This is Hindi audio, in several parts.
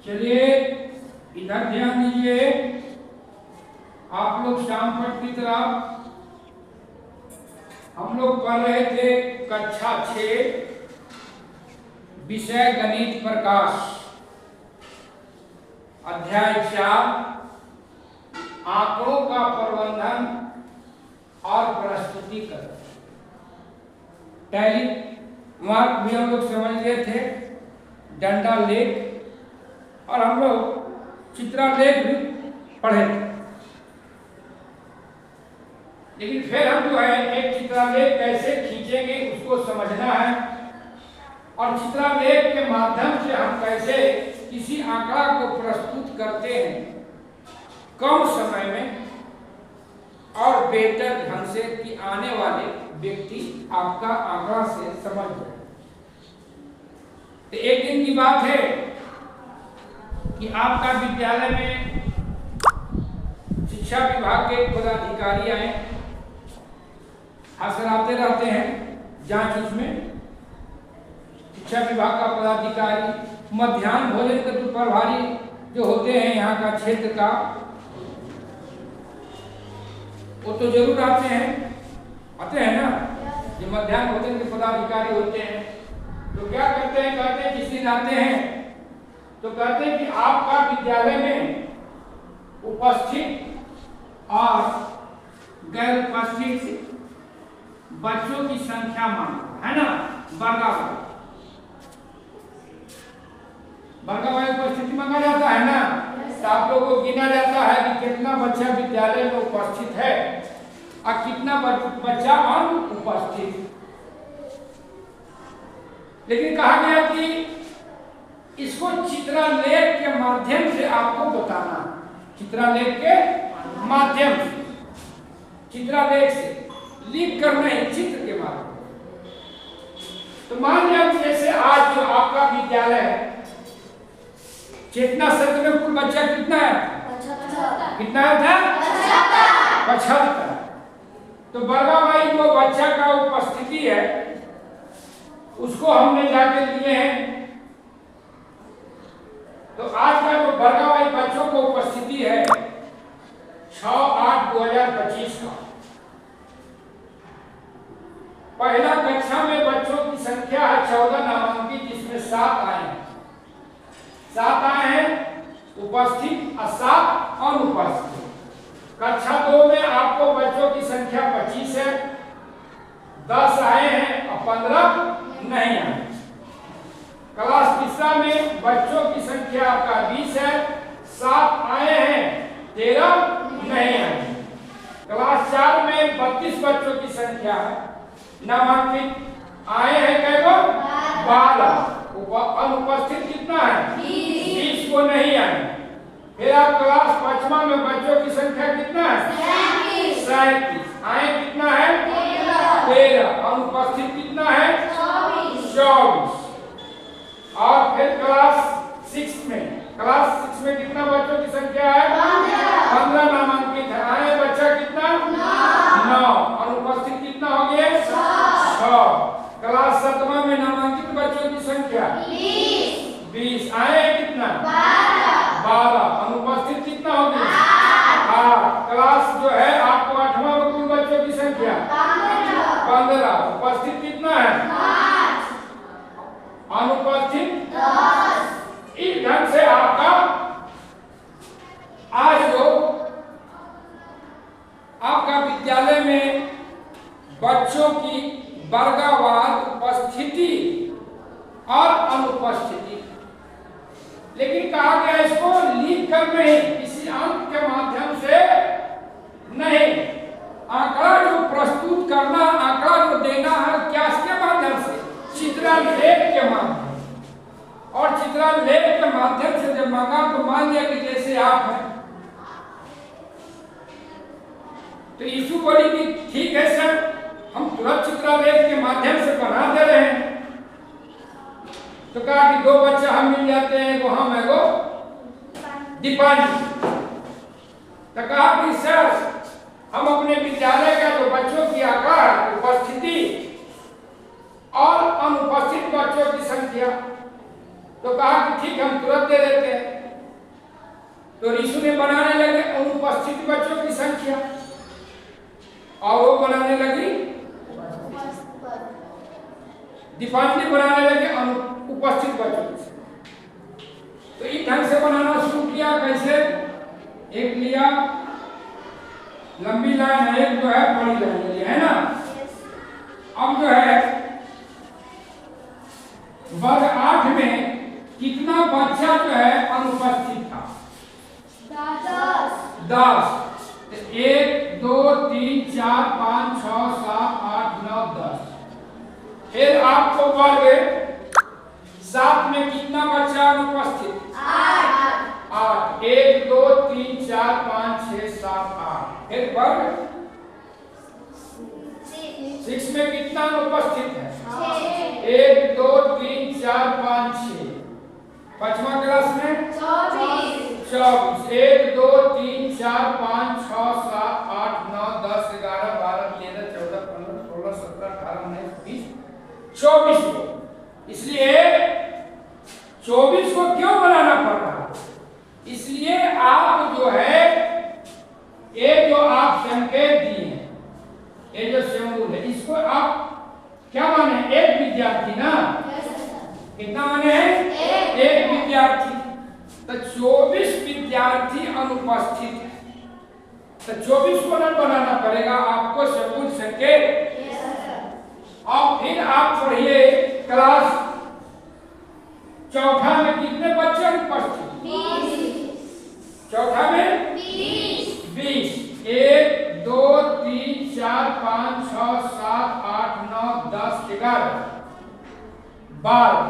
चलिए इधर ध्यान दीजिए। आप लोग श्यामपट की तरफ हम लोग पढ़ रहे थे कक्षा 6 विषय गणित प्रकाश अध्याय 4 आंकड़ों का प्रबंधन और प्रस्तुतिकरण। टैली मार्क भी हम लोग समझ गए थे, डंडा लेख, और हम लोग चित्रालेख भी पढ़े थे। लेकिन फिर हम जो है एक चित्रालेख कैसे खींचेंगे उसको समझना है, और चित्रालेख के माध्यम से हम कैसे किसी आंकड़ा को प्रस्तुत करते हैं कम समय में और बेहतर ढंग से कि आने वाले व्यक्ति आपका आंकड़ा से समझ जाए। तो एक दिन की बात है कि आपका विद्यालय में शिक्षा विभाग के पदाधिकारी आए, हासिल आते रहते हैं जांच उसमें। शिक्षा विभाग का पदाधिकारी मध्याह्न भोजन के जो प्रभारी जो होते हैं यहाँ का क्षेत्र का, वो तो जरूर आते हैं ना। जो मध्याह्न भोजन के पदाधिकारी होते हैं तो क्या करते हैं, कहते हैं जिस दिन आते हैं तो कहते हैं कि आपका विद्यालय में उपस्थित और गैर उपस्थित बच्चों की संख्या मांगो, है ना, वर्गावार उपस्थिति मांगा जाता है ना। तो आप लोगों को गिना जाता है कि कितना बच्चा विद्यालय में उपस्थित है और कितना बच्चा अनुपस्थित। लेकिन कहा गया कि इसको चित्रलेख के माध्यम से आपको बताना, चित्रलेख के माध्यम से, चित्रलेख से लिख कर नहीं, चित्र के माध्यम। तो मान लिया जैसे आज जो आपका विद्यालय है, चेतना सत्र में कुल बच्चा कितना है? 75। कितना था? 75। तो वर्गावाई जो बच्चा का उपस्थिति है उसको हमने जाके लिए हैं। तो आज का जो वर्गावाई बच्चों को उपस्थिति है 6/8/2025 का। पहला कक्षा में बच्चों की संख्या है 14 नामांकित, जिसमें 7 आए हैं। 7 आए हैं उपस्थित और 7 अनुपस्थित। कक्षा 2 में आपको बच्चों की संख्या 25 है, 10 आए हैं और 15 नहीं आए। क्लास तीसरा में बच्चों की संख्या आपका 20 है, 7 आए हैं, 13 नहीं आए। क्लास 4 में 32 बच्चों की संख्या है, नामांकित आए हैं कैगो? 12। अनुपस्थित कितना है? 20 को नहीं आए। फिर आप क्लास 5वां में बच्चों की संख्या कितना है? 37। आए कितना है? 13। अनुपस्थित कितना है? 24। और फिर क्लास 6 में कितना बच्चों की संख्या है? 15 नामांकित है। आए बच्चा कितना? 9। अनुपस्थित कितना हो गया? 6। क्लास 7वां में नामांकित बच्चों की संख्या 20। आए कितना? 12। अनुपस्थित कितना हो गया? 8। क्लास जो है आपको 8वां में कुल बच्चों की संख्या 15। उपस्थित कितना है? 5। अनुपस्थित 10। इस ढंग से आपका आज जो आपका विद्यालय में बच्चों की वर्गावार उपस्थिति और अनुपस्थिति, लेकिन कहा गया इसको लिख कर नहीं, किसी अंक के माध्यम से नहीं। आंकड़ा जो प्रस्तुत करना, आंकड़ा जो देना है, क्या इसके माध्यम से? चित्रलेख के माध्यम। और चित्रलेख के माध्यम से जब मांगा तो मान लिया कि जैसे आप हैं, तो यीशु बोली कि ठीक है सर, हम तुरंत चित्रलेख के माध्यम से बना दे रहे हैं। तो कहा कि 2 बच्चा हम मिल जाते हैं, एगो हम एगो दीपाली। तो कहा कि सर हम अपने विद्यालय का जो बच्चों की आकार, उपस्थिति और अनुपस्थित बच्चों की संख्या तो कहा कि ठीक हम तुरंत दे देते हैं। तो ऋषि ने बनाने लगे अनुपस्थित बच्चों की संख्या और वो बनाने लगी दीपांजलि बनाने लगे उपस्थित बच्चों की संख्या। तो इस ढंग से बनाना शुरू किया। कैसे? एक लिया लंबी लाइन है, एक जो है बड़ी लाइन है ना। अब जो है वर्ग 8 में कितना बच्चा जो है अनुपस्थित था? 10। 1 2 3 4 5 6 7 8 9 10। फिर आपको वर्ग 7 में कितना बच्चा अनुपस्थित? 8। 1 2 3 4 5 6 7 8। फिर वर्ग 6 में कितना अनुपस्थित है? 1 2 3 4 5 6। 5वां क्लास में 24। 1 2 3 4 5 6 7 8 9 10 11 12 13 14 15 16 17 18 19 20 24 को। इसलिए 24 को क्यों बनाना पड़ रहा? इसलिए आप जो है ये जो आप संकेत दिए हैं, ये जो सिंबल है, इसको आप क्या माने? एक विद्यार्थी ना। कितना माने हैं? एक विद्यार्थी। तो 24 विद्यार्थी अनुपस्थित है, तो 24 को न बनाना पड़ेगा आपको सकुल संकेत। और फिर आप पढ़िए क्लास चौथा में कितने बच्चे अनुपस्थित? 20। चौथा में 20। 1 2 3 4 5 6 7 8 9 10 11 12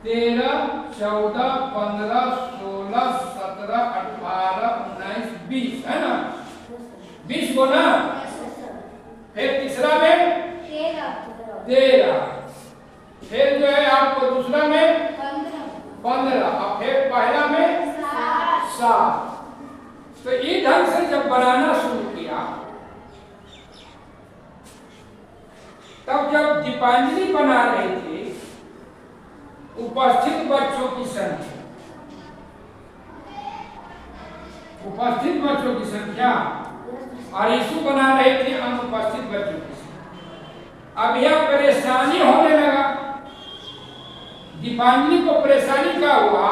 13 14 15 16 17 18 19 20 है ना? 20 को ना। फिर तीसरा में 13। फिर जो है आपको दूसरा में 15 और फिर पहला में 7। तो इस ढंग से जब बनाना शुरू किया, तब जब दीपांजलि बना रहे थे उपस्थित बच्चों की संख्या, उपस्थित बच्चों की संख्या और यीशु बना रहे थे अनुपस्थित बच्चों की संख्या। अब यह परेशानी होने लगा। दीपांजलि को परेशानी क्या हुआ?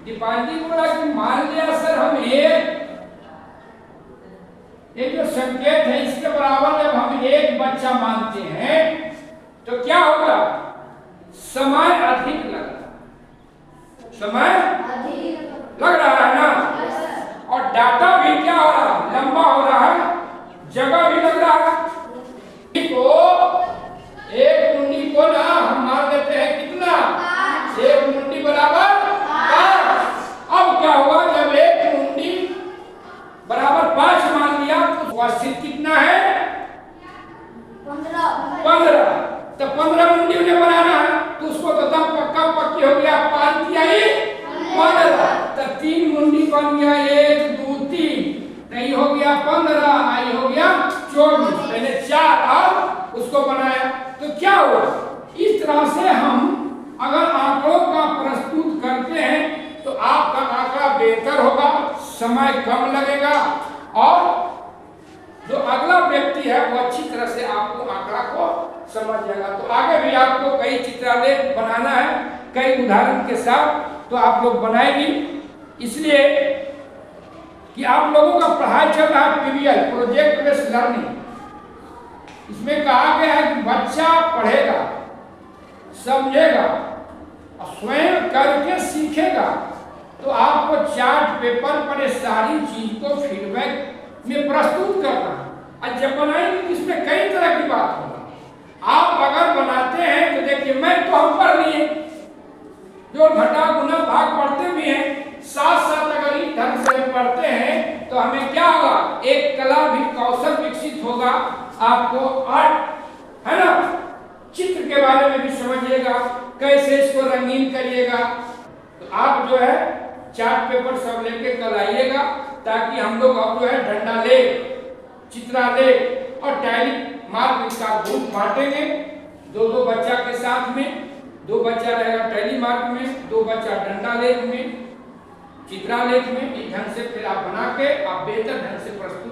दीपांजलि बोला कि मान लिया सर हम एक जो संकेत है इसके बराबर जब हम एक बच्चा मानते हैं तो क्या होगा? समय अधिक लग रहा, समय लग रहा है ना। और डाटा भी क्या हो रहा है? लंबा हो रहा है, जगह भी लग रहा है। एक मुंडी को ना हम मान लेते हैं कितना? एक मुंडी बराबर 5। अब क्या हुआ? जब एक मुंडी बराबर 5 मान लिया तो उपस्थित कितना है? 15। तो 15 मुंडी उन्हें बनाना है तो उसको तो दम पक्का पक्की हो गया 5 तिहाई 15। तो 3 मुंडी बन गया 1 2 3। नहीं हो गया 15, आई हो गया 24। पहले 4 और उसको बनाया तो क्या हुआ? इस तरह से हम अगर आंकड़ों का प्रस्तुत करते हैं तो आपका आंकड़ा बेहतर होगा, समय कम लगेगा और जो अगला व्यक्ति है वो अच्छी तरह से आपको आंकड़ा को समझ जाएगा। तो आगे भी आपको कई चित्रालेख बनाना है कई उदाहरण के साथ, तो आप लोग बनाएंगी। इसलिए कि आप लोगों का पढ़ाई चल रहा है पीबीएल, प्रोजेक्ट बेस्ड लर्निंग। इसमें कहा गया है कि बच्चा पढ़ेगा, समझेगा और स्वयं करके सीखेगा। तो आपको चार्ट पेपर पर सारी चीज को फीडबैक में प्रस्तुत करना है। और जब बनाएंगे तो इसमें कई तरह की बात होगा। आप अगर बनाते हैं तो देखिए, मैं तो हम पढ़ लिए, जो घटा गुना भाग पढ़ते भी हैं, साथ साथ अगर इस ढंग से पढ़ते हैं तो हमें क्या होगा? एक कला भी कौशल विकसित होगा। आपको आर्ट है ना, चित्र के बारे में भी समझिएगा, कैसे इसको रंगीन करिएगा। तो आप जो है चार्ट पेपर सब लेके कल आइएगा, ताकि हम लोग अब जो है डंडा ले, चित्रालेख और टैली मार्क इसका ग्रुप बांटेंगे 2-2 बच्चा के साथ में। 2 बच्चा रहेगा टैली मार्क में, 2 बच्चा डंडा लेख में, चित्रालेख में। इस ढंग से फिर आप बना के आप बेहतर ढंग से प्रस्तुत